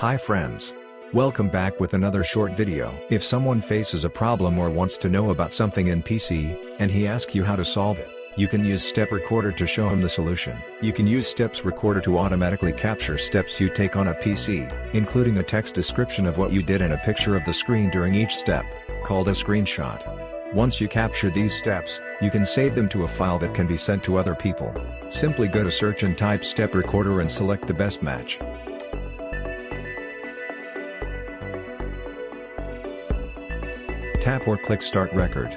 Hi friends. Welcome back with another short video. If someone faces a problem or wants to know about something in PC, and he asks you how to solve it, you can use Step Recorder to show him the solution. You can use Steps Recorder to automatically capture steps you take on a PC, including a text description of what you did and a picture of the screen during each step, called a screenshot. Once you capture these steps, you can save them to a file that can be sent to other people. Simply go to search and type Step Recorder and select the best match. Tap or click Start Record.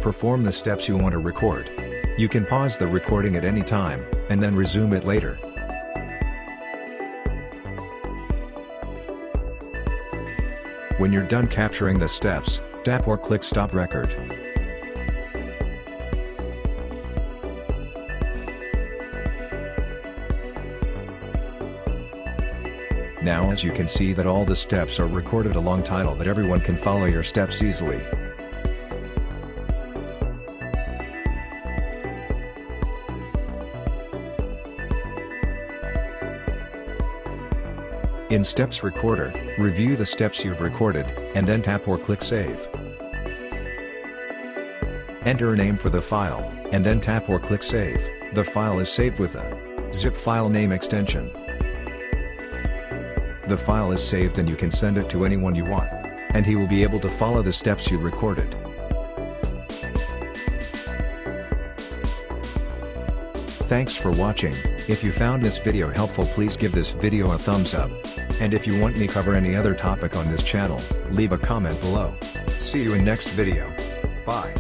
Perform the steps you want to record. You can pause the recording at any time, and then resume it later. When you're done capturing the steps, tap or click Stop Record. Now as you can see that all the steps are recorded along title that everyone can follow your steps easily. In Steps Recorder, review the steps you've recorded, and then tap or click Save. Enter a name for the file, and then tap or click Save. The file is saved with a zip file name extension. The file is saved and you can send it to anyone you want, and he will be able to follow the steps you recorded. Thanks for watching. If you found this video helpful, please give this video a thumbs up. And if you want me to cover any other topic on this channel, leave a comment below. See you in next video. Bye.